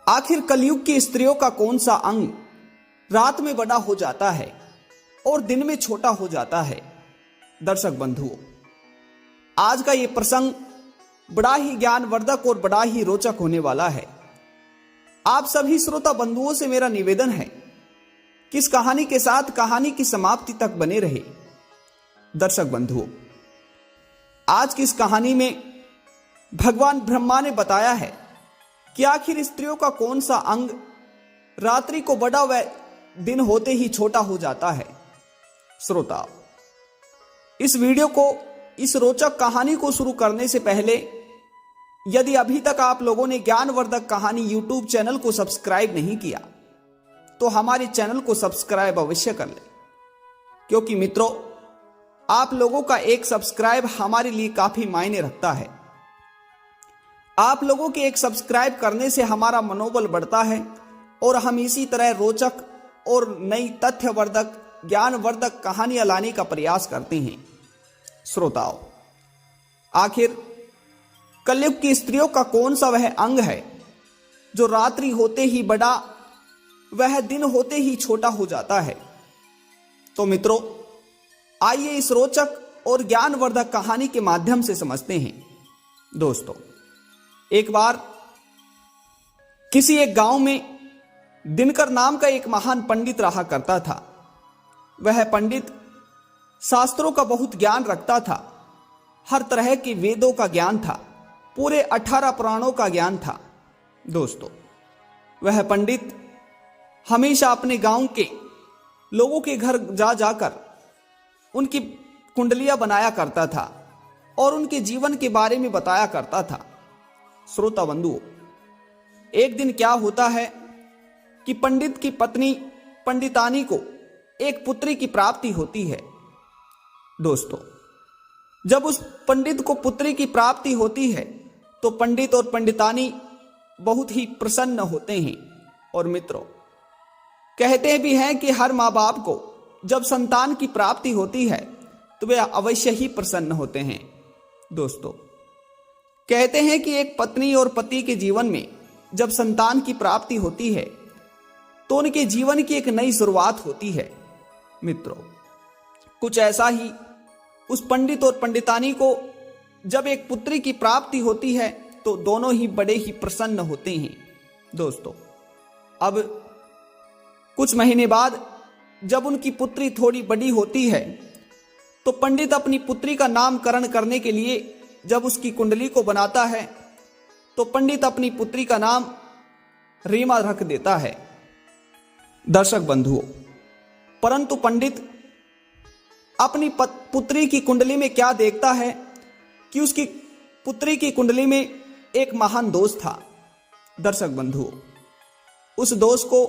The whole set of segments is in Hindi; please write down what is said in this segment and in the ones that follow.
आखिर कलयुग की स्त्रियों का कौन सा अंग रात में बड़ा हो जाता है और दिन में छोटा हो जाता है। दर्शक बंधुओं, आज का यह प्रसंग बड़ा ही ज्ञानवर्धक और बड़ा ही रोचक होने वाला है। आप सभी श्रोता बंधुओं से मेरा निवेदन है कि इस कहानी के साथ कहानी की समाप्ति तक बने रहे। दर्शक बंधुओं, आज की इस कहानी में भगवान ब्रह्मा ने बताया है कि आखिर स्त्रियों का कौन सा अंग रात्रि को बड़ा व दिन होते ही छोटा हो जाता है। श्रोता, इस वीडियो को, इस रोचक कहानी को शुरू करने से पहले यदि अभी तक आप लोगों ने ज्ञानवर्धक कहानी यूट्यूब चैनल को सब्सक्राइब नहीं किया तो हमारे चैनल को सब्सक्राइब अवश्य कर लें, क्योंकि मित्रों, आप लोगों का एक सब्सक्राइब हमारे लिए काफी मायने रखता है। आप लोगों के एक सब्सक्राइब करने से हमारा मनोबल बढ़ता है और हम इसी तरह रोचक और नई तथ्यवर्धक ज्ञानवर्धक कहानियां लाने का प्रयास करते हैं। श्रोताओं, आखिर कलयुग की स्त्रियों का कौन सा वह अंग है जो रात्रि होते ही बड़ा वह दिन होते ही छोटा हो जाता है। तो मित्रों, आइए इस रोचक और ज्ञानवर्धक कहानी के माध्यम से समझते हैं। दोस्तों, एक बार किसी एक गांव में दिनकर नाम का एक महान पंडित रहा करता था। वह पंडित शास्त्रों का बहुत ज्ञान रखता था, हर तरह के वेदों का ज्ञान था, पूरे 18 पुराणों का ज्ञान था। दोस्तों, वह पंडित हमेशा अपने गांव के लोगों के घर जा जाकर उनकी कुंडलियां बनाया करता था और उनके जीवन के बारे में बताया करता था। श्रोता बंधुओं, एक दिन क्या होता है कि पंडित की पत्नी पंडितानी को एक पुत्री की प्राप्ति होती है। दोस्तों, जब उस पंडित को पुत्री की प्राप्ति होती है तो पंडित और पंडितानी बहुत ही प्रसन्न होते हैं। और मित्रों, कहते भी हैं कि हर माँ बाप को जब संतान की प्राप्ति होती है तो वे अवश्य ही प्रसन्न होते हैं। दोस्तों, कहते हैं कि एक पत्नी और पति के जीवन में जब संतान की प्राप्ति होती है तो उनके जीवन की एक नई शुरुआत होती है। मित्रों, कुछ ऐसा ही उस पंडित और पंडितानी को जब एक पुत्री की प्राप्ति होती है तो दोनों ही बड़े ही प्रसन्न होते हैं। दोस्तों, अब कुछ महीने बाद जब उनकी पुत्री थोड़ी बड़ी होती है तो पंडित अपनी पुत्री का नामकरण करने के लिए जब उसकी कुंडली को बनाता है तो पंडित अपनी पुत्री का नाम रीमा रख देता है। दर्शक बंधुओं, परंतु पंडित अपनी पुत्री की कुंडली में क्या देखता है कि उसकी पुत्री की कुंडली में एक महान दोष था। दर्शक बंधुओं, उस दोष को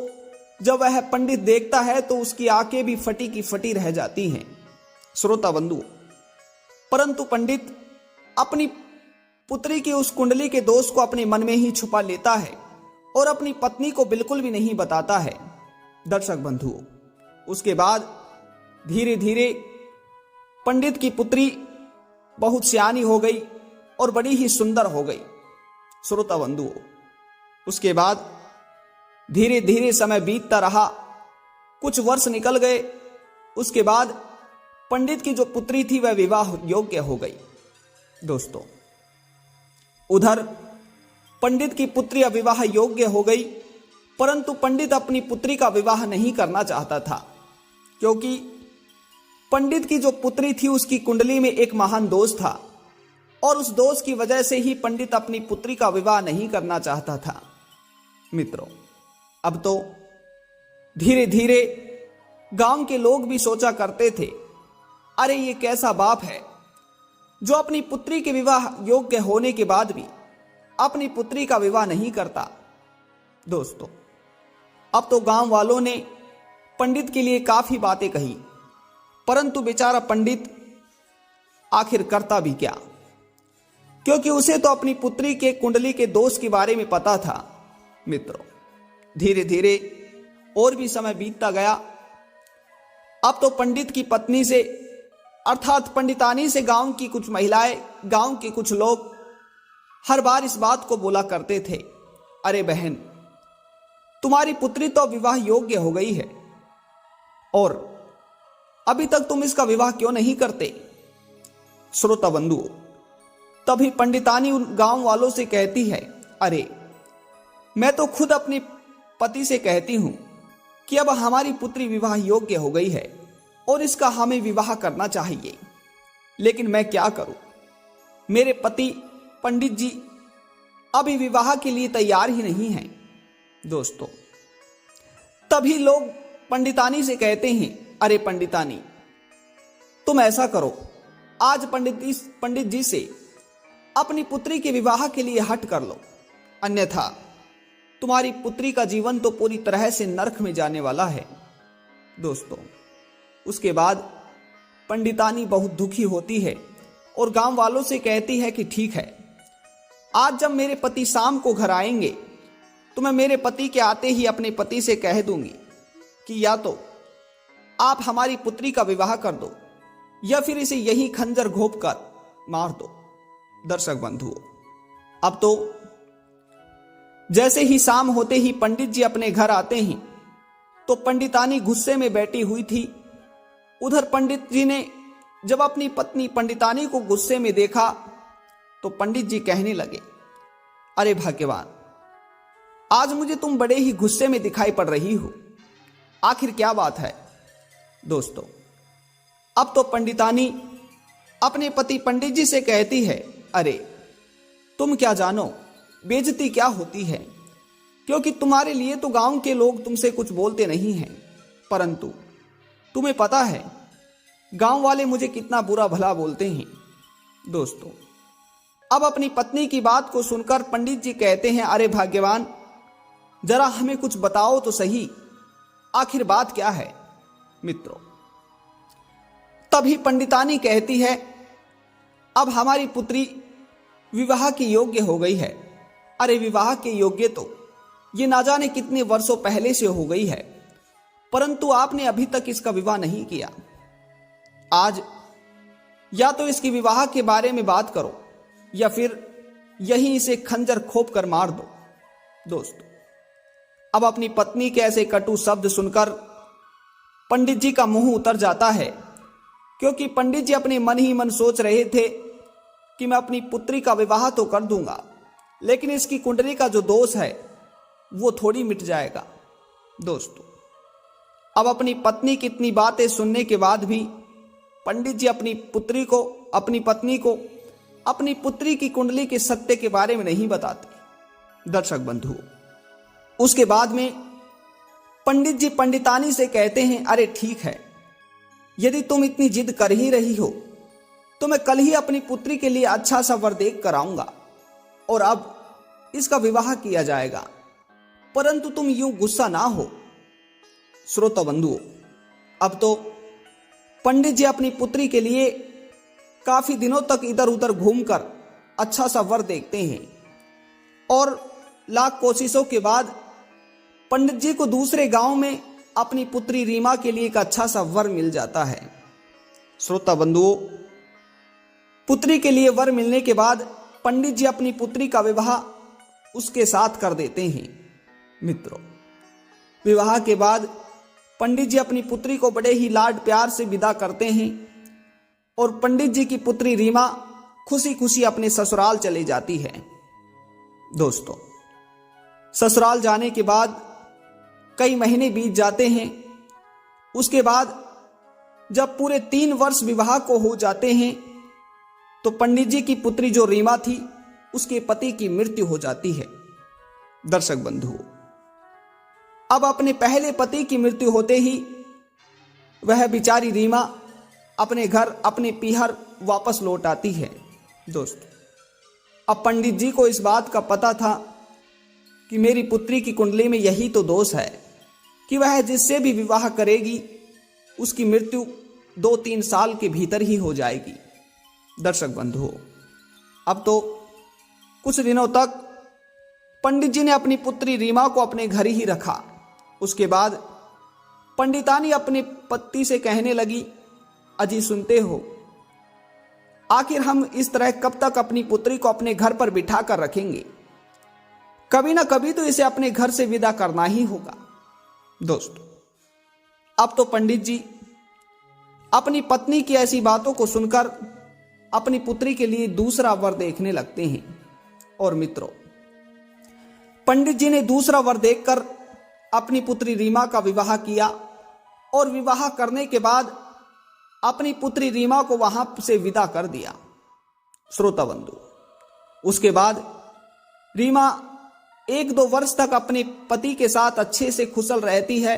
जब वह पंडित देखता है तो उसकी आंखें भी फटी की फटी रह जाती हैं। श्रोता बंधुओं, परंतु पंडित अपनी पुत्री की उस कुंडली के दोष को अपने मन में ही छुपा लेता है और अपनी पत्नी को बिल्कुल भी नहीं बताता है। दर्शक बंधुओं, उसके बाद धीरे धीरे पंडित की पुत्री बहुत सियानी हो गई और बड़ी ही सुंदर हो गई। श्रोता बंधुओं, उसके बाद धीरे धीरे समय बीतता रहा, कुछ वर्ष निकल गए। उसके बाद पंडित की जो पुत्री थी वह विवाह योग्य हो गई। दोस्तों, उधर पंडित की पुत्री विवाह योग्य हो गई, परंतु पंडित अपनी पुत्री का विवाह नहीं करना चाहता था, क्योंकि पंडित की जो पुत्री थी उसकी कुंडली में एक महान दोष था और उस दोष की वजह से ही पंडित अपनी पुत्री का विवाह नहीं करना चाहता था। मित्रों, अब तो धीरे धीरे गांव के लोग भी सोचा करते थे, अरे ये कैसा बाप है जो अपनी पुत्री के विवाह योग्य होने के बाद भी अपनी पुत्री का विवाह नहीं करता। दोस्तों, अब तो गांव वालों ने पंडित के लिए काफी बातें कही, परंतु बेचारा पंडित आखिर करता भी क्या, क्योंकि उसे तो अपनी पुत्री के कुंडली के दोष के बारे में पता था। मित्रों, धीरे धीरे और भी समय बीतता गया। अब तो पंडित की पत्नी से अर्थात पंडितानी से गांव की कुछ महिलाएं, गांव के कुछ लोग हर बार इस बात को बोला करते थे, अरे बहन, तुम्हारी पुत्री तो विवाह योग्य हो गई है और अभी तक तुम इसका विवाह क्यों नहीं करते? श्रोता बंधुओं, तभी पंडितानी उन गांव वालों से कहती है, अरे मैं तो खुद अपने पति से कहती हूं कि अब हमारी पुत्री विवाह योग्य हो गई है और इसका हमें विवाह करना चाहिए, लेकिन मैं क्या करूं? मेरे पति पंडित जी अभी विवाह के लिए तैयार ही नहीं हैं। दोस्तों, तभी लोग पंडितानी से कहते हैं, अरे पंडितानी, तुम ऐसा करो, आज पंडित जी से अपनी पुत्री के विवाह के लिए हट कर लो, अन्यथा तुम्हारी पुत्री का जीवन तो पूरी तरह से नरक में जाने वाला है। दोस्तों, उसके बाद पंडितानी बहुत दुखी होती है और गांव वालों से कहती है कि ठीक है, आज जब मेरे पति शाम को घर आएंगे तो मैं मेरे पति के आते ही अपने पति से कह दूंगी कि या तो आप हमारी पुत्री का विवाह कर दो या फिर इसे यही खंजर घोंप कर मार दो। दर्शक बंधुओं, अब तो जैसे ही शाम होते ही पंडित जी अपने घर आते हैं तो पंडितानी गुस्से में बैठी हुई थी। उधर पंडित जी ने जब अपनी पत्नी पंडितानी को गुस्से में देखा तो पंडित जी कहने लगे, अरे भाग्यवान, आज मुझे तुम बड़े ही गुस्से में दिखाई पड़ रही हो, आखिर क्या बात है? दोस्तों, अब तो पंडितानी अपने पति पंडित जी से कहती है, अरे तुम क्या जानो बेइज्जती क्या होती है, क्योंकि तुम्हारे लिए तो गांव के लोग तुमसे कुछ बोलते नहीं हैं, परंतु तुम्हें पता है गांव वाले मुझे कितना बुरा भला बोलते हैं। दोस्तों, अब अपनी पत्नी की बात को सुनकर पंडित जी कहते हैं, अरे भाग्यवान, जरा हमें कुछ बताओ तो सही, आखिर बात क्या है? मित्रों, तभी पंडितानी कहती है, अब हमारी पुत्री विवाह की योग्य हो गई है। अरे विवाह के योग्य तो ये ना जाने कितने वर्षों पहले से हो गई है, परंतु आपने अभी तक इसका विवाह नहीं किया। आज या तो इसकी विवाह के बारे में बात करो या फिर यही इसे खंजर खोप कर मार दो। दोस्तों, अब अपनी पत्नी के ऐसे कटु शब्द सुनकर पंडित जी का मुंह उतर जाता है, क्योंकि पंडित जी अपने मन ही मन सोच रहे थे कि मैं अपनी पुत्री का विवाह तो कर दूंगा, लेकिन इसकी कुंडली का जो दोष है वो थोड़ी मिट जाएगा। दोस्तों, अब अपनी पत्नी की इतनी बातें सुनने के बाद भी पंडित जी अपनी पत्नी को अपनी पुत्री की कुंडली के सत्य के बारे में नहीं बताते। दर्शक बंधुओं, उसके बाद में पंडित जी पंडितानी से कहते हैं, अरे ठीक है, यदि तुम इतनी जिद कर ही रही हो तो मैं कल ही अपनी पुत्री के लिए अच्छा सा वर देख कर आऊंगा और अब इसका विवाह किया जाएगा, परंतु तुम यूं गुस्सा ना हो। श्रोता बंधुओं, अब तो पंडित जी अपनी पुत्री के लिए काफी दिनों तक इधर उधर घूमकर अच्छा सा वर देखते हैं और लाख कोशिशों के बाद पंडित जी को दूसरे गांव में अपनी पुत्री रीमा के लिए एक अच्छा सा वर मिल जाता है। श्रोता बंधुओं, पुत्री के लिए वर मिलने के बाद पंडित जी अपनी पुत्री का विवाह उसके साथ कर देते हैं। मित्रों, विवाह के बाद पंडित जी अपनी पुत्री को बड़े ही लाड प्यार से विदा करते हैं और पंडित जी की पुत्री रीमा खुशी खुशी अपने ससुराल चली जाती है। दोस्तों, ससुराल जाने के बाद कई महीने बीत जाते हैं। उसके बाद जब पूरे 3 वर्ष विवाह को हो जाते हैं तो पंडित जी की पुत्री जो रीमा थी उसके पति की मृत्यु हो जाती है। दर्शक बंधुओं, अब अपने पहले पति की मृत्यु होते ही वह बिचारी रीमा अपने घर अपने पीहर वापस लौट आती है। दोस्तों, अब पंडित जी को इस बात का पता था कि मेरी पुत्री की कुंडली में यही तो दोष है कि वह जिससे भी विवाह करेगी उसकी मृत्यु 2-3 साल के भीतर ही हो जाएगी। दर्शक बंधुओं, अब तो कुछ दिनों तक पंडित जी ने अपनी पुत्री रीमा को अपने घर ही रखा। उसके बाद पंडितानी अपने पति से कहने लगी, अजी सुनते हो, आखिर हम इस तरह कब तक अपनी पुत्री को अपने घर पर बिठा कर रखेंगे? कभी ना कभी तो इसे अपने घर से विदा करना ही होगा। दोस्तों, अब तो पंडित जी अपनी पत्नी की ऐसी बातों को सुनकर अपनी पुत्री के लिए दूसरा वर देखने लगते हैं। और मित्रों, पंडित जी ने दूसरा वर देखकर अपनी पुत्री रीमा का विवाह किया और विवाह करने के बाद अपनी पुत्री रीमा को वहां से विदा कर दिया। श्रोता बंधु, उसके बाद रीमा 1-2 वर्ष तक अपने पति के साथ अच्छे से खुशल रहती है।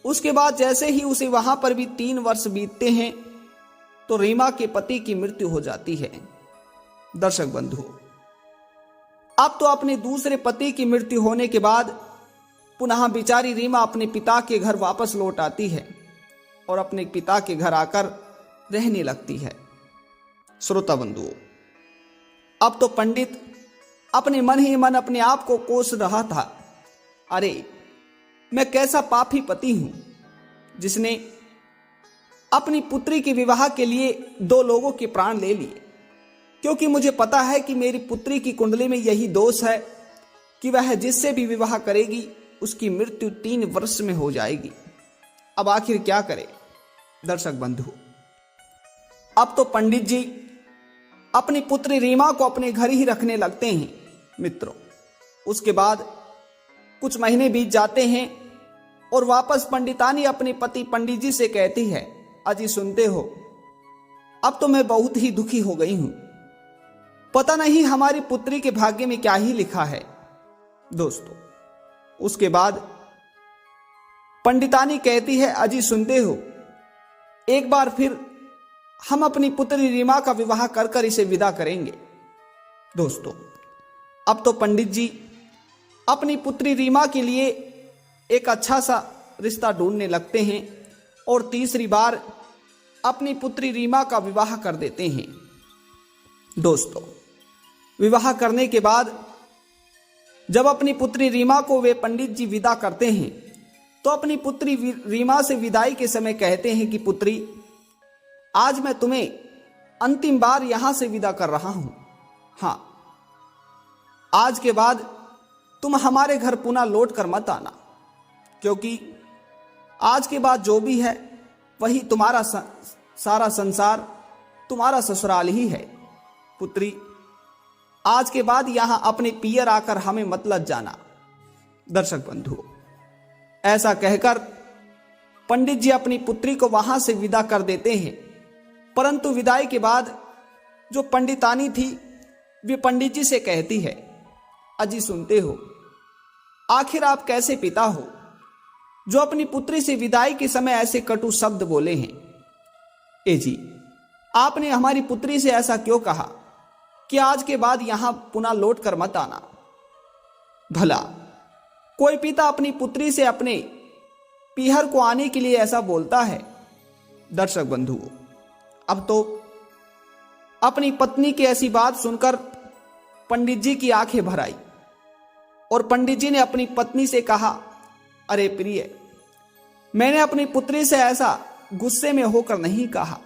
उसके बाद जैसे ही उसे वहां पर भी 3 वर्ष बीतते हैं तो रीमा के पति की मृत्यु हो जाती है। दर्शक बंधु, अब तो अपने दूसरे पति की मृत्यु होने के बाद पुनः बेचारी रीमा अपने पिता के घर वापस लौट आती है और अपने पिता के घर आकर रहने लगती है। श्रोता बंधुओं, अब तो पंडित अपने मन ही मन अपने आप को कोस रहा था, अरे मैं कैसा पापी पति हूं जिसने अपनी पुत्री के विवाह के लिए 2 लोगों के प्राण ले लिए, क्योंकि मुझे पता है कि मेरी पुत्री की कुंडली में यही दोष है कि वह जिससे भी विवाह करेगी उसकी मृत्यु 3 वर्ष में हो जाएगी। अब आखिर क्या करे। दर्शक बंधु, अब तो पंडित जी अपनी पुत्री रीमा को अपने घर ही रखने लगते हैं। मित्रों, उसके बाद कुछ महीने बीत जाते हैं और वापस पंडितानी अपने पति पंडित जी से कहती है, अजी सुनते हो, अब तो मैं बहुत ही दुखी हो गई हूं, पता नहीं हमारी पुत्री के भाग्य में क्या ही लिखा है। दोस्तों, उसके बाद पंडितानी कहती है, अजी सुनते हो, एक बार फिर हम अपनी पुत्री रीमा का विवाह कर कर इसे विदा करेंगे। दोस्तों, अब तो पंडित जी अपनी पुत्री रीमा के लिए एक अच्छा सा रिश्ता ढूंढने लगते हैं और तीसरी बार अपनी पुत्री रीमा का विवाह कर देते हैं। दोस्तों, विवाह करने के बाद जब अपनी पुत्री रीमा को वे पंडित जी विदा करते हैं तो अपनी पुत्री रीमा से विदाई के समय कहते हैं कि पुत्री, आज मैं तुम्हें अंतिम बार यहां से विदा कर रहा हूं। हां, आज के बाद तुम हमारे घर पुनः लौट कर मत आना, क्योंकि आज के बाद जो भी है वही तुम्हारा सारा संसार, तुम्हारा ससुराल ही है। पुत्री, आज के बाद यहां अपने पियर आकर हमें मत लज जाना। दर्शक बंधु, ऐसा कहकर पंडित जी अपनी पुत्री को वहां से विदा कर देते हैं। परंतु विदाई के बाद जो पंडितानी थी वे पंडित जी से कहती है, अजी सुनते हो, आखिर आप कैसे पिता हो जो अपनी पुत्री से विदाई के समय ऐसे कटु शब्द बोले हैं। ए जी, आपने हमारी पुत्री से ऐसा क्यों कहा कि आज के बाद यहां पुनः लौट कर मत आना। भला कोई पिता अपनी पुत्री से अपने पीहर को आने के लिए ऐसा बोलता है। दर्शक बंधुओं, अब तो अपनी पत्नी की ऐसी बात सुनकर पंडित जी की आंखें भर आई और पंडित जी ने अपनी पत्नी से कहा, अरे प्रिय, मैंने अपनी पुत्री से ऐसा गुस्से में होकर नहीं कहा,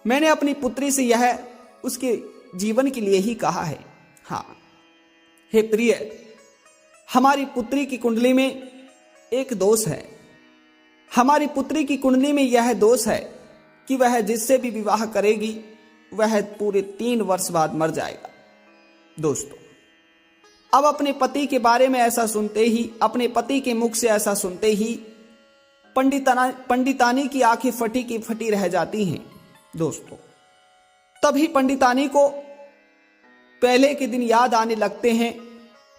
मैंने अपनी पुत्री से यह उसके जीवन के लिए ही कहा है। हाँ हे प्रिय, हमारी पुत्री की कुंडली में एक दोष है। हमारी पुत्री की कुंडली में यह दोष है कि वह जिससे भी विवाह करेगी वह पूरे 3 वर्ष बाद मर जाएगा। दोस्तों, अब अपने पति के बारे में ऐसा सुनते ही, अपने पति के मुख से ऐसा सुनते ही पंडितानी की आंखें फटी की फटी रह जाती हैं। दोस्तों, तभी पंडितानी को पहले के दिन याद आने लगते हैं।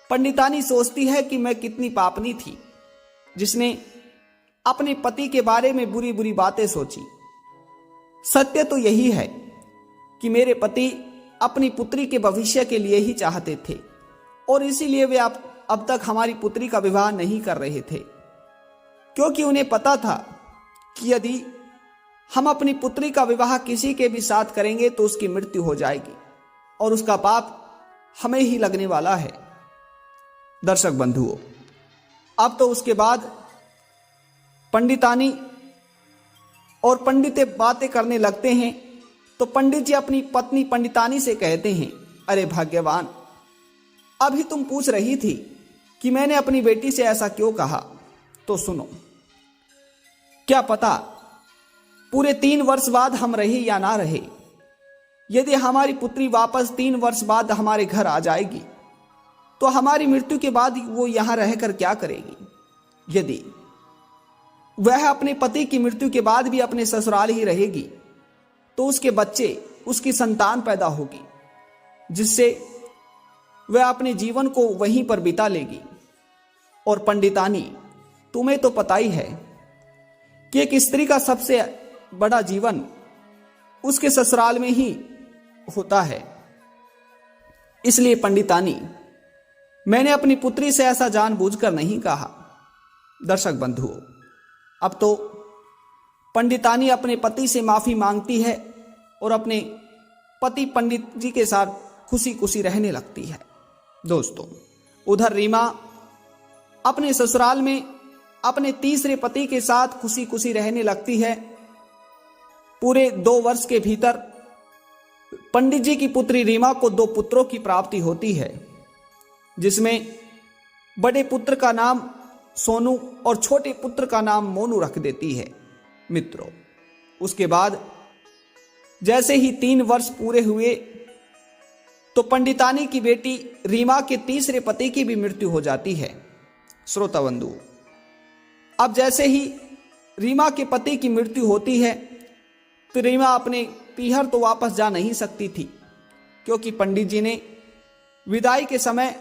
पंडितानी सोचती है कि मैं कितनी पापनी थी जिसने अपने पति के बारे में बुरी बुरी बातें सोची। सत्य तो यही है कि मेरे पति अपनी पुत्री के भविष्य के लिए ही चाहते थे और इसीलिए वे अब तक हमारी पुत्री का विवाह नहीं कर रहे थे, क्योंकि उन्हें पता था कि यदि हम अपनी पुत्री का विवाह किसी के भी साथ करेंगे तो उसकी मृत्यु हो जाएगी और उसका पाप हमें ही लगने वाला है। दर्शक बंधुओं, अब तो उसके बाद पंडितानी और पंडितें बातें करने लगते हैं तो पंडित जी अपनी पत्नी पंडितानी से कहते हैं, अरे भाग्यवान, अभी तुम पूछ रही थी कि मैंने अपनी बेटी से ऐसा क्यों कहा, तो सुनो। क्या पता पूरे 3 वर्ष बाद हम रहे या ना रहे। यदि हमारी पुत्री वापस 3 वर्ष बाद हमारे घर आ जाएगी तो हमारी मृत्यु के बाद वो यहां रहकर क्या करेगी। यदि वह अपने पति की मृत्यु के बाद भी अपने ससुराल ही रहेगी तो उसके बच्चे, उसकी संतान पैदा होगी, जिससे वह अपने जीवन को वहीं पर बिता लेगी। और पंडितानी, तुम्हें तो पता ही है कि एक स्त्री का सबसे बड़ा जीवन उसके ससुराल में ही होता है। इसलिए पंडितानी, मैंने अपनी पुत्री से ऐसा जानबूझकर नहीं कहा। दर्शक बंधुओं, अब तो पंडितानी अपने पति से माफी मांगती है और अपने पति पंडित जी के साथ खुशी खुशी रहने लगती है। दोस्तों, उधर रीमा अपने ससुराल में अपने तीसरे पति के साथ खुशी खुशी रहने लगती है। पूरे 2 वर्ष के भीतर पंडित जी की पुत्री रीमा को 2 पुत्रों की प्राप्ति होती है, जिसमें बड़े पुत्र का नाम सोनू और छोटे पुत्र का नाम मोनू रख देती है। मित्रों, उसके बाद जैसे ही 3 वर्ष पूरे हुए तो पंडितानी की बेटी रीमा के तीसरे पति की भी मृत्यु हो जाती है। श्रोता बंधु, अब जैसे ही रीमा के पति की मृत्यु होती है तो रीमा अपने पीहर तो वापस जा नहीं सकती थी, क्योंकि पंडित जी ने विदाई के समय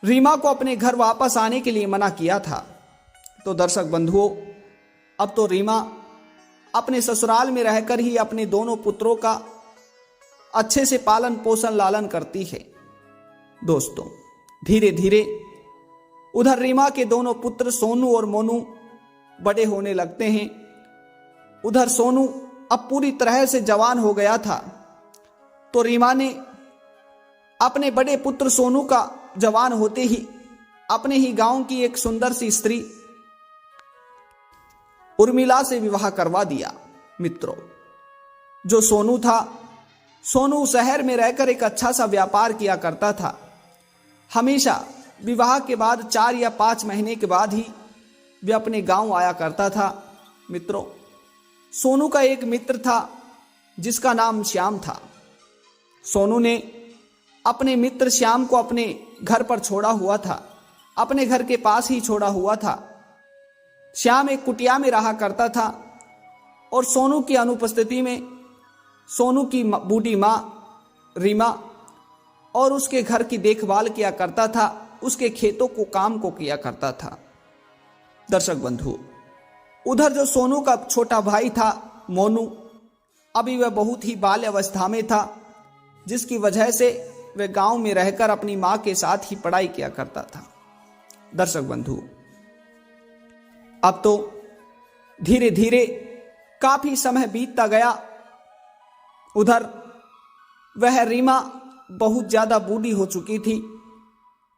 रीमा को अपने घर वापस आने के लिए मना किया था। तो दर्शक बंधुओं, अब तो रीमा अपने ससुराल में रहकर ही अपने दोनों पुत्रों का अच्छे से पालन पोषण लालन करती है। दोस्तों, धीरे धीरे उधर रीमा के दोनों पुत्र सोनू और मोनू बड़े होने लगते हैं। उधर सोनू अब पूरी तरह से जवान हो गया था, तो रीमा ने अपने बड़े पुत्र सोनू का जवान होते ही अपने ही गांव की एक सुंदर सी स्त्री उर्मिला से विवाह करवा दिया। मित्रों, जो सोनू था, सोनू शहर में रहकर एक अच्छा सा व्यापार किया करता था। हमेशा विवाह के बाद 4 या 5 महीने के बाद ही वे अपने गांव आया करता था। मित्रों, सोनू का एक मित्र था जिसका नाम श्याम था। सोनू ने अपने मित्र श्याम को अपने घर पर छोड़ा हुआ था, अपने घर के पास ही छोड़ा हुआ था। श्याम एक कुटिया में रहा करता था और सोनू की अनुपस्थिति में सोनू की बूढ़ी माँ रीमा और उसके घर की देखभाल किया करता था, उसके खेतों को काम को किया करता था। दर्शक बंधु, उधर जो सोनू का छोटा भाई था मोनू, अभी वह बहुत ही बाल्य अवस्था में था, जिसकी वजह से वह गांव में रहकर अपनी मां के साथ ही पढ़ाई किया करता था। दर्शक बंधु, अब तो धीरे धीरे काफी समय बीतता गया। उधर वह रीमा बहुत ज्यादा बूढ़ी हो चुकी थी।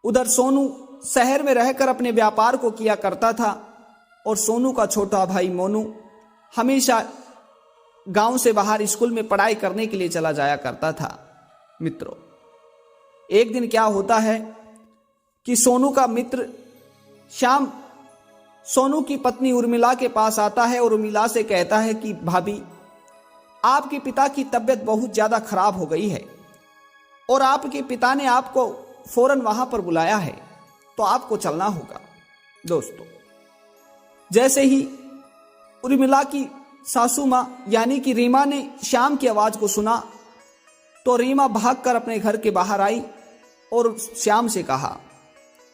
उधर सोनू शहर में रहकर अपने व्यापार को किया करता था और सोनू का छोटा भाई मोनू हमेशा गांव से बाहर स्कूल में पढ़ाई करने के लिए चला जाया करता था। मित्रों, एक दिन क्या होता है कि सोनू का मित्र श्याम सोनू की पत्नी उर्मिला के पास आता है और उर्मिला से कहता है कि भाभी, आपके पिता की तबीयत बहुत ज्यादा खराब हो गई है और आपके पिता ने आपको फौरन वहां पर बुलाया है, तो आपको चलना होगा। दोस्तों, जैसे ही उर्मिला की सासू मां यानी कि रीमा ने श्याम की आवाज को सुना तो रीमा भागकर अपने घर के बाहर आई और श्याम से कहा,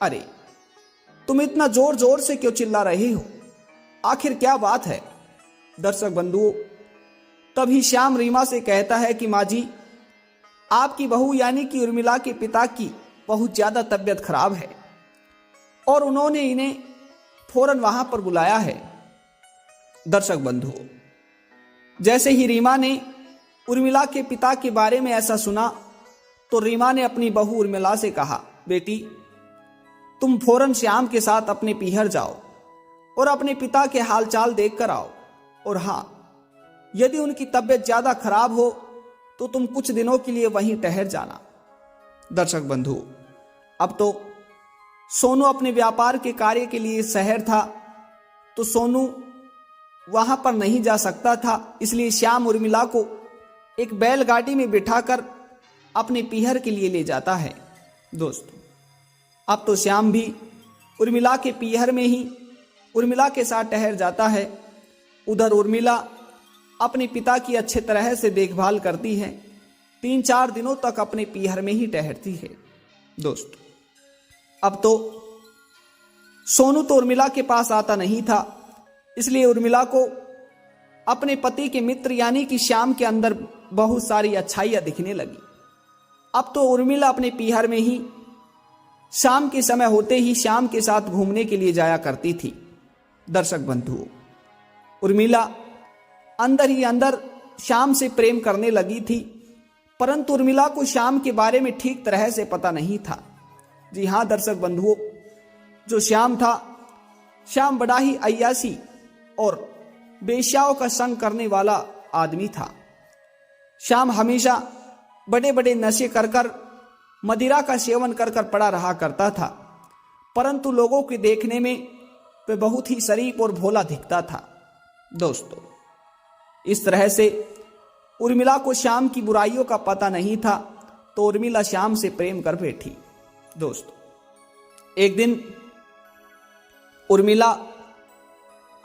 अरे तुम इतना जोर जोर से क्यों चिल्ला रही हो, आखिर क्या बात है। दर्शक बंधुओं, तभी श्याम रीमा से कहता है कि माँ जी, आपकी बहू यानी कि उर्मिला के पिता की बहुत ज्यादा तबीयत खराब है और उन्होंने इन्हें फौरन वहां पर बुलाया है। दर्शक बंधुओं, जैसे ही रीमा ने उर्मिला के पिता के बारे में ऐसा सुना तो रीमा ने अपनी बहू उर्मिला से कहा, बेटी तुम फौरन श्याम के साथ अपने पीहर जाओ और अपने पिता के हालचाल देख कर आओ, और हां, यदि उनकी तबीयत ज्यादा खराब हो तो तुम कुछ दिनों के लिए वहीं ठहर जाना। दर्शक बंधु, अब तो सोनू अपने व्यापार के कार्य के लिए शहर था, तो सोनू वहां पर नहीं जा सकता था, इसलिए श्याम उर्मिला को एक बैलगाड़ी में बिठाकर अपने पीहर के लिए ले जाता है। दोस्तों, अब तो श्याम भी उर्मिला के पीहर में ही उर्मिला के साथ ठहर जाता है। उधर उर्मिला अपने पिता की अच्छे तरह से देखभाल करती है, 3-4 दिनों तक अपने पीहर में ही ठहरती है। दोस्तों, अब तो सोनू तो उर्मिला के पास आता नहीं था, इसलिए उर्मिला को अपने पति के मित्र यानी कि श्याम के अंदर बहुत सारी अच्छाइयां दिखने लगी। अब तो उर्मिला अपने पीहर में ही शाम के समय होते ही श्याम के साथ घूमने के लिए जाया करती थी। दर्शक बंधुओं, उर्मिला अंदर ही अंदर श्याम से प्रेम करने लगी थी, परंतु उर्मिला को श्याम के बारे में ठीक तरह से पता नहीं था। जी हां दर्शक बंधुओं, जो श्याम था, श्याम बड़ा ही अय्यासी और बेश्याओं का संग करने वाला आदमी था। श्याम हमेशा बड़े बड़े नशे कर कर, मदिरा का सेवन कर कर पड़ा रहा करता था, परंतु लोगों के देखने में वह बहुत ही शरीफ और भोला दिखता था। दोस्तों, इस तरह से उर्मिला को श्याम की बुराइयों का पता नहीं था, तो उर्मिला श्याम से प्रेम कर बैठी। दोस्तों, एक दिन उर्मिला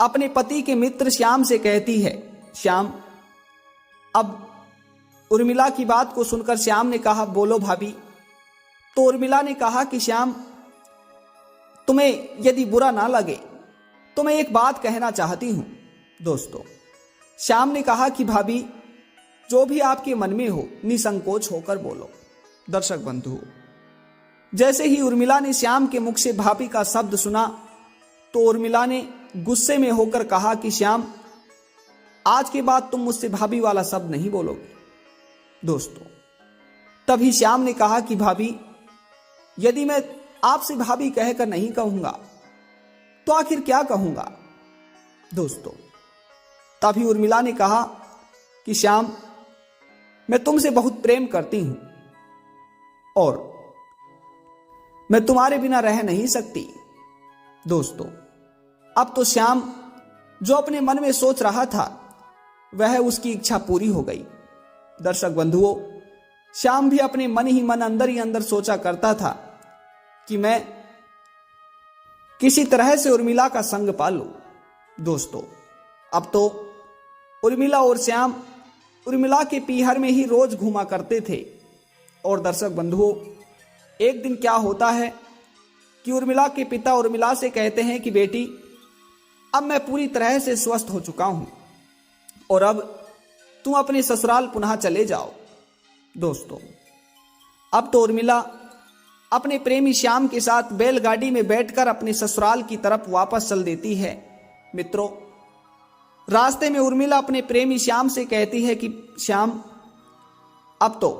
अपने पति के मित्र श्याम से कहती है, श्याम। अब उर्मिला की बात को सुनकर श्याम ने कहा, बोलो भाभी। तो उर्मिला ने कहा कि श्याम, तुम्हें यदि बुरा ना लगे तो मैं एक बात कहना चाहती हूं। दोस्तों, श्याम ने कहा कि भाभी, जो भी आपके मन में हो निसंकोच होकर बोलो। दर्शक बंधु, जैसे ही उर्मिला ने श्याम के मुख से भाभी का शब्द सुना, तो उर्मिला ने गुस्से में होकर कहा कि श्याम, आज के बाद तुम मुझसे भाभी वाला शब्द नहीं बोलोगे। दोस्तों, तभी श्याम ने कहा कि भाभी, यदि मैं आपसे भाभी कहकर नहीं कहूंगा तो आखिर क्या कहूंगा। दोस्तों, तभी उर्मिला ने कहा कि श्याम, मैं तुमसे बहुत प्रेम करती हूं और मैं तुम्हारे बिना रह नहीं सकती। दोस्तों, अब तो श्याम जो अपने मन में सोच रहा था, वह उसकी इच्छा पूरी हो गई। दर्शक बंधुओं, श्याम भी अपने मन ही मन अंदर ही अंदर सोचा करता था कि मैं किसी तरह से उर्मिला का संग पा लूं। दोस्तों, अब तो उर्मिला और श्याम उर्मिला के पीहर में ही रोज घूमा करते थे। और दर्शक बंधुओं, एक दिन क्या होता है कि उर्मिला के पिता उर्मिला से कहते हैं कि बेटी, अब मैं पूरी तरह से स्वस्थ हो चुका हूं और अब तुम अपने ससुराल पुनः चले जाओ। दोस्तों, अब तो उर्मिला अपने प्रेमी श्याम के साथ बैलगाड़ी में बैठकर अपने ससुराल की तरफ वापस चल देती है। मित्रों, रास्ते में उर्मिला अपने प्रेमी श्याम से कहती है कि श्याम, अब तो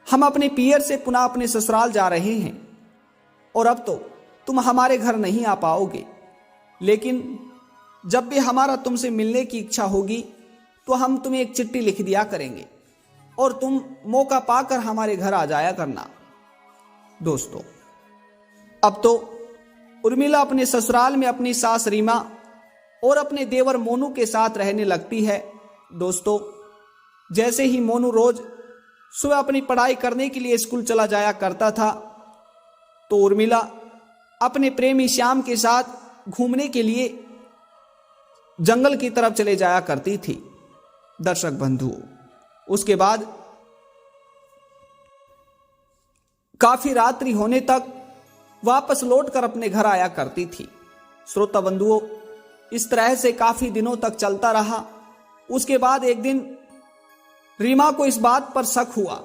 हम अपने पियर से पुनः अपने ससुराल जा रहे हैं और अब तो तुम हमारे घर नहीं आ पाओगे, लेकिन जब भी हमारा तुमसे मिलने की इच्छा होगी तो हम तुम्हें एक चिट्ठी लिख दिया करेंगे और तुम मौका पाकर हमारे घर आ जाया करना। दोस्तों, अब तो उर्मिला अपने ससुराल में अपनी सास रीमा और अपने देवर मोनू के साथ रहने लगती है। दोस्तों, जैसे ही मोनू रोज सुबह अपनी पढ़ाई करने के लिए स्कूल चला जाया करता था, तो उर्मिला अपने प्रेमी श्याम के साथ घूमने के लिए जंगल की तरफ चले जाया करती थी। दर्शक बंधुओं, उसके बाद काफी रात्रि होने तक वापस लौटकर अपने घर आया करती थी। श्रोता बंधुओं, इस तरह से काफी दिनों तक चलता रहा। उसके बाद एक दिन रीमा को इस बात पर शक हुआ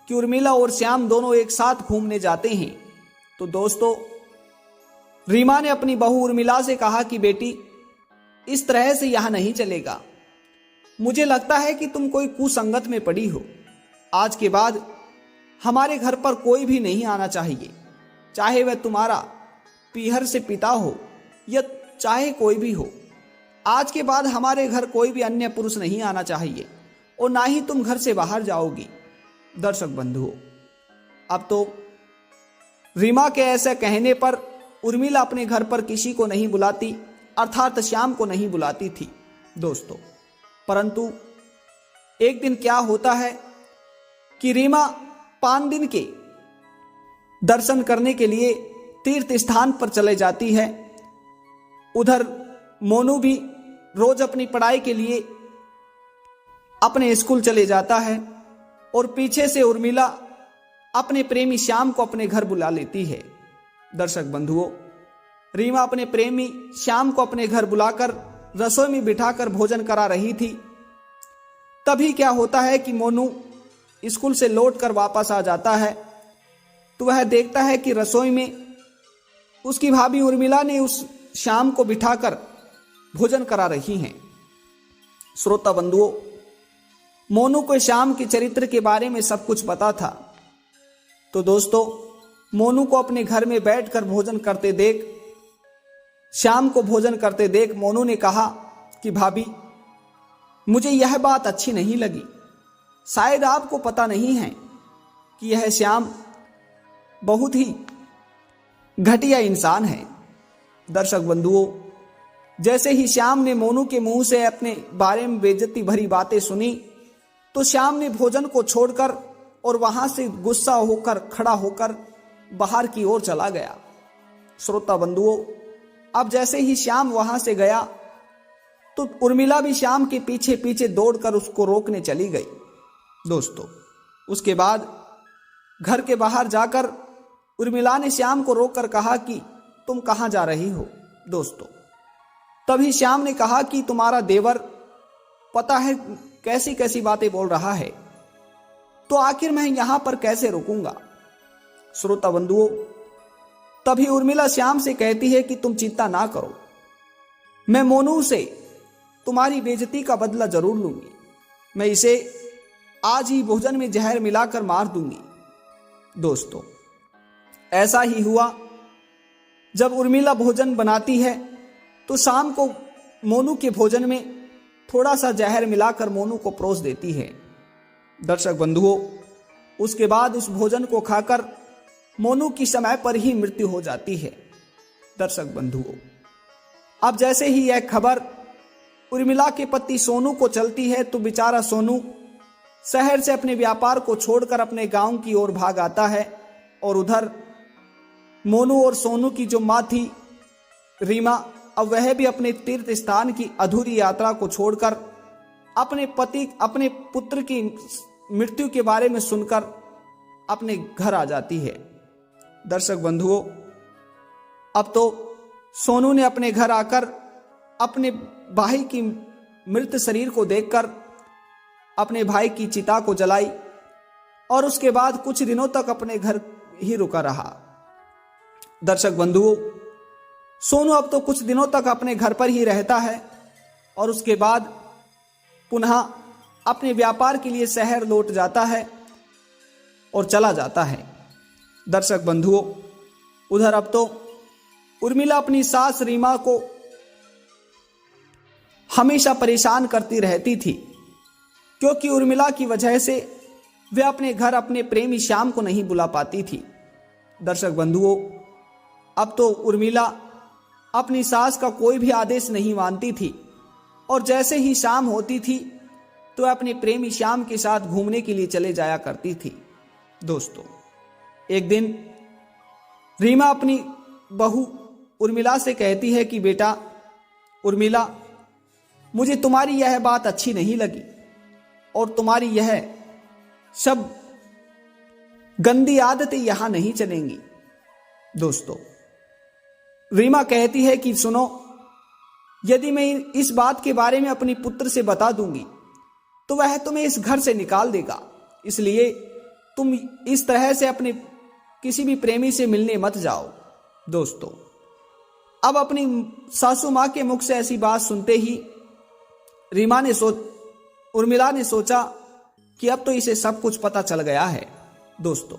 कि उर्मिला और श्याम दोनों एक साथ घूमने जाते हैं। तो दोस्तों, रीमा ने अपनी बहू उर्मिला से कहा कि बेटी, इस तरह से यहां नहीं चलेगा। मुझे लगता है कि तुम कोई कुसंगत में पड़ी हो। आज के बाद हमारे घर पर कोई भी नहीं आना चाहिए, चाहे वह तुम्हारा पीहर से पिता हो या चाहे कोई भी हो। आज के बाद हमारे घर कोई भी अन्य पुरुष नहीं आना चाहिए और ना ही तुम घर से बाहर जाओगी। दर्शक बंधुओं, अब तो रीमा के ऐसे कहने पर उर्मिला अपने घर पर किसी को नहीं बुलाती, अर्थात श्याम को नहीं बुलाती थी दोस्तों। परंतु एक दिन क्या होता है कि रीमा 5 दिन के दर्शन करने के लिए तीर्थ स्थान पर चले जाती है। उधर मोनू भी रोज अपनी पढ़ाई के लिए अपने स्कूल चले जाता है और पीछे से उर्मिला अपने प्रेमी श्याम को अपने घर बुला लेती है। दर्शक बंधुओं, रीमा अपने प्रेमी श्याम को अपने घर बुलाकर रसोई में बिठाकर भोजन करा रही थी। तभी क्या होता है कि मोनू स्कूल से लौटकर वापस आ जाता है तो वह देखता है कि रसोई में उसकी भाभी उर्मिला ने उस श्याम को बिठाकर भोजन करा रही हैं। श्रोता बंधुओं, मोनू को श्याम के चरित्र के बारे में सब कुछ पता था। तो दोस्तों, मोनू को अपने घर में बैठकर भोजन करते देख, श्याम को भोजन करते देख मोनू ने कहा कि भाभी, मुझे यह बात अच्छी नहीं लगी। शायद आपको पता नहीं है कि यह श्याम बहुत ही घटिया इंसान है। दर्शक बंधुओं, जैसे ही श्याम ने मोनू के मुंह से अपने बारे में बेइज्जती भरी बातें सुनी तो श्याम ने भोजन को छोड़कर और वहां से गुस्सा होकर खड़ा होकर बाहर की ओर चला गया। श्रोता बंधुओं, अब जैसे ही श्याम वहां से गया तो उर्मिला भी श्याम के पीछे पीछे दौड़कर उसको रोकने चली गई। दोस्तों, उसके बाद घर के बाहर जाकर उर्मिला ने श्याम को रोककर कहा कि तुम कहां जा रही हो। दोस्तों, तभी श्याम ने कहा कि तुम्हारा देवर पता है कैसी कैसी बातें बोल रहा है, तो आखिर मैं यहां पर कैसे रुकूंगा। श्रोता बंधुओं, तभी उर्मिला श्याम से कहती है कि तुम चिंता ना करो, मैं मोनू से तुम्हारी बेइज्जती का बदला जरूर लूंगी। मैं इसे आज ही भोजन में जहर मिलाकर मार दूंगी। दोस्तों, ऐसा ही हुआ। जब उर्मिला भोजन बनाती है तो शाम को मोनू के भोजन में थोड़ा सा जहर मिलाकर मोनू को परोस देती है। दर्शक बंधुओं, उसके बाद उस भोजन को खाकर मोनू की समय पर ही मृत्यु हो जाती है। दर्शक बंधुओं, अब जैसे ही यह खबर उर्मिला के पति सोनू को चलती है तो बेचारा सोनू शहर से अपने व्यापार को छोड़कर अपने गांव की ओर भाग आता है और उधर मोनू और सोनू की जो मां थी रीमा, अब वह भी अपने तीर्थ स्थान की अधूरी यात्रा को छोड़कर अपने पुत्र की मृत्यु के बारे में सुनकर अपने घर आ जाती है। दर्शक बंधुओं, अब तो सोनू ने अपने घर आकर अपने भाई की मृत शरीर को देखकर अपने भाई की चिता को जलाई और उसके बाद कुछ दिनों तक अपने घर ही रुका रहा। दर्शक बंधुओं, सोनू अब तो कुछ दिनों तक अपने घर पर ही रहता है और उसके बाद पुनः अपने व्यापार के लिए शहर लौट जाता है और चला जाता है। दर्शक बंधुओं, उधर अब तो उर्मिला अपनी सास रीमा को हमेशा परेशान करती रहती थी, क्योंकि उर्मिला की वजह से वे अपने घर अपने प्रेमी श्याम को नहीं बुला पाती थी। दर्शक बंधुओं, अब तो उर्मिला अपनी सास का कोई भी आदेश नहीं मानती थी और जैसे ही शाम होती थी तो अपने प्रेमी श्याम के साथ घूमने के लिए चले जाया करती थी। दोस्तों, एक दिन रीमा अपनी बहू उर्मिला से कहती है कि बेटा उर्मिला, मुझे तुम्हारी यह बात अच्छी नहीं लगी और तुम्हारी यह सब गंदी आदतें यहां नहीं चलेंगी। दोस्तों, रीमा कहती है कि सुनो, यदि मैं इस बात के बारे में अपनी पुत्र से बता दूंगी तो वह तुम्हें इस घर से निकाल देगा, इसलिए तुम इस तरह से अपने किसी भी प्रेमी से मिलने मत जाओ। दोस्तों, अब अपनी सासू मां के मुख से ऐसी बात सुनते ही उर्मिला ने सोचा कि अब तो इसे सब कुछ पता चल गया है। दोस्तों,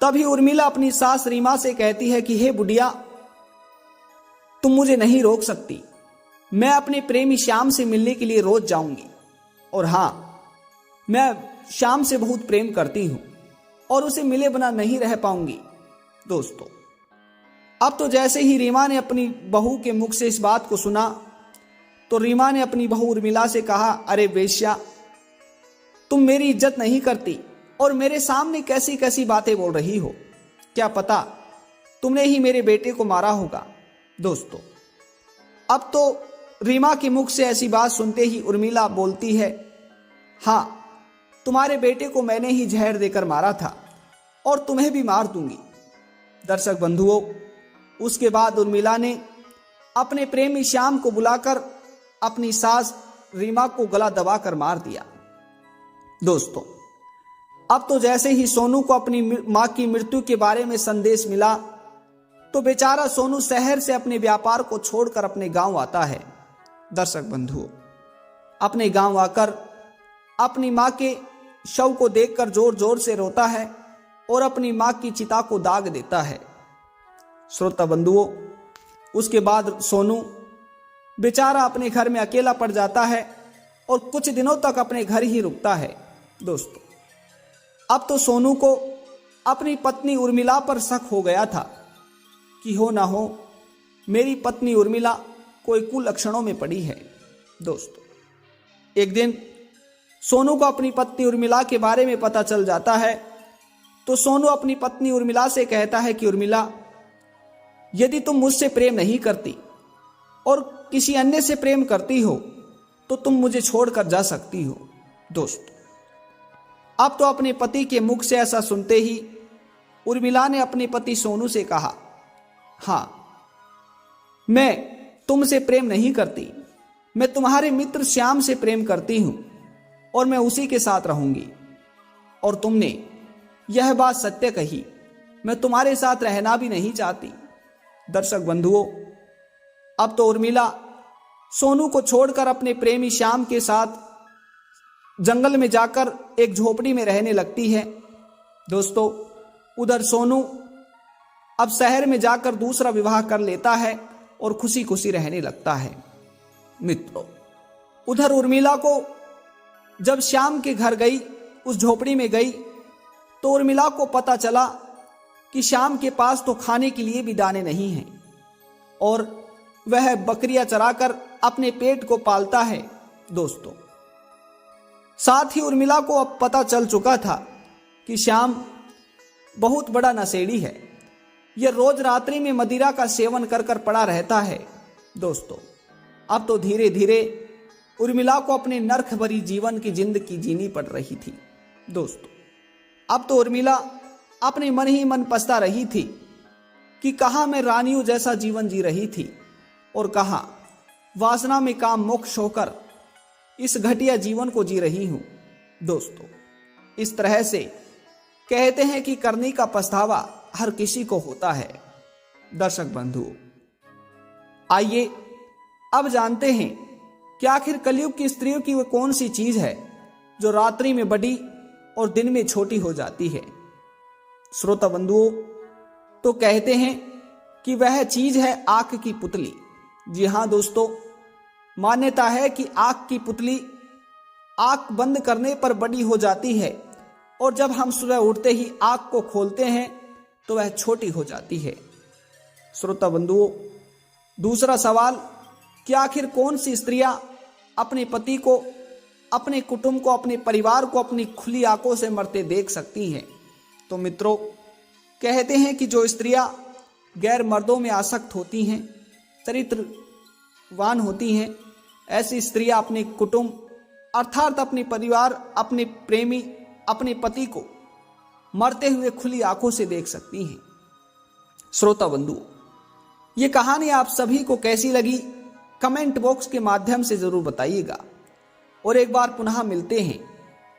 तभी उर्मिला अपनी सास रीमा से कहती है कि हे बुढ़िया, तुम मुझे नहीं रोक सकती, मैं अपने प्रेमी श्याम से मिलने के लिए रोज जाऊंगी और हां, मैं श्याम से बहुत प्रेम करती हूं और उसे मिले बिना नहीं रह पाऊंगी। दोस्तों, अब तो जैसे ही रीमा ने अपनी बहू के मुख से इस बात को सुना तो रीमा ने अपनी बहू उर्मिला से कहा, अरे वेश्या, तुम मेरी इज्जत नहीं करती और मेरे सामने कैसी कैसी बातें बोल रही हो। क्या पता तुमने ही मेरे बेटे को मारा होगा। दोस्तों, अब तो रीमा के मुख से ऐसी बात सुनते ही उर्मिला बोलती है, हाँ, तुम्हारे बेटे को मैंने ही जहर देकर मारा था और तुम्हें भी मार दूंगी। दर्शक बंधुओं, उसके बाद उर्मिला ने अपने प्रेमी श्याम को बुलाकर अपनी सास रीमा को गला दबाकर मार दिया। दोस्तों, अब तो जैसे ही सोनू को अपनी मां की मृत्यु के बारे में संदेश मिला तो बेचारा सोनू शहर से अपने व्यापार को छोड़कर अपने गांव आता है। दर्शक बंधुओं, अपने गांव आकर अपनी मां के शव को देखकर जोर जोर से रोता है और अपनी मां की चिता को दाग देता है। श्रोता बंधुओं, उसके बाद सोनू बेचारा अपने घर में अकेला पड़ जाता है और कुछ दिनों तक अपने घर ही रुकता है। दोस्तों, अब तो सोनू को अपनी पत्नी उर्मिला पर शक हो गया था कि हो ना हो मेरी पत्नी उर्मिला कोई कुलक्षणों में पड़ी है। दोस्तों, एक दिन सोनू को अपनी पत्नी उर्मिला के बारे में पता चल जाता है तो सोनू अपनी पत्नी उर्मिला से कहता है कि उर्मिला, यदि तुम मुझसे प्रेम नहीं करती और किसी अन्य से प्रेम करती हो तो तुम मुझे छोड़कर जा सकती हो। दोस्तों, अब तो अपने पति के मुख से ऐसा सुनते ही उर्मिला ने अपने पति सोनू से कहा, हाँ, मैं तुमसे प्रेम नहीं करती, मैं तुम्हारे मित्र श्याम से प्रेम करती हूं और मैं उसी के साथ रहूंगी। और तुमने यह बात सत्य कही, मैं तुम्हारे साथ रहना भी नहीं चाहती। दर्शक बंधुओं, अब तो उर्मिला सोनू को छोड़कर अपने प्रेमी श्याम के साथ जंगल में जाकर एक झोपड़ी में रहने लगती है। दोस्तों, उधर सोनू अब शहर में जाकर दूसरा विवाह कर लेता है और खुशी खुशी रहने लगता है। मित्रों, उधर उर्मिला को जब श्याम के घर गई, उस झोपड़ी में गई, तो उर्मिला को पता चला कि श्याम के पास तो खाने के लिए भी दाने नहीं हैं और वह बकरियां चराकर अपने पेट को पालता है। दोस्तों, साथ ही उर्मिला को अब पता चल चुका था कि श्याम बहुत बड़ा नशेड़ी है। यह रोज रात्रि में मदिरा का सेवन कर कर पड़ा रहता है। दोस्तों, अब तो धीरे धीरे उर्मिला को अपने नर्क भरी जीवन की जिंदगी जीनी पड़ रही थी। दोस्तों, अब तो उर्मिला अपने मन ही मन पछता रही थी कि कहां मैं रानियों जैसा जीवन जी रही थी और कहां वासना में काम मोक्ष होकर इस घटिया जीवन को जी रही हूं। दोस्तों, इस तरह से कहते हैं कि करने का पछतावा हर किसी को होता है। दर्शक बंधुओं, आइए अब जानते हैं कि आखिर कलयुग की स्त्रियों की वो कौन सी चीज है जो रात्रि में बड़ी और दिन में छोटी हो जाती है। श्रोता बंधुओं, तो कहते हैं कि वह चीज है आंख की पुतली। जी हां दोस्तों, मान्यता है कि आंख की पुतली आंख बंद करने पर बड़ी हो जाती है और जब हम सुबह उठते ही आंख को खोलते हैं तो वह छोटी हो जाती है। श्रोता बंधुओं, दूसरा सवाल कि आखिर कौन सी स्त्रियां अपने पति को, अपने कुटुंब को, अपने परिवार को अपनी खुली आंखों से मरते देख सकती हैं। तो मित्रों, कहते हैं कि जो स्त्रियां गैर मर्दों में आसक्त होती हैं, चरित्रवान होती हैं, ऐसी स्त्रियां अपने कुटुंब अर्थात अपने परिवार, अपने प्रेमी, अपने पति को मरते हुए खुली आंखों से देख सकती हैं। श्रोता बंधुओं, ये कहानी आप सभी को कैसी लगी कमेंट बॉक्स के माध्यम से जरूर बताइएगा और एक बार पुनः मिलते हैं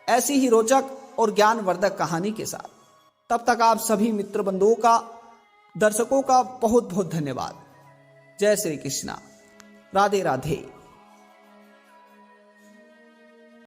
ऐसी ही रोचक और ज्ञानवर्धक कहानी के साथ। तब तक आप सभी मित्र बंधुओं का, दर्शकों का बहुत बहुत धन्यवाद। जय श्री कृष्णा, राधे राधे।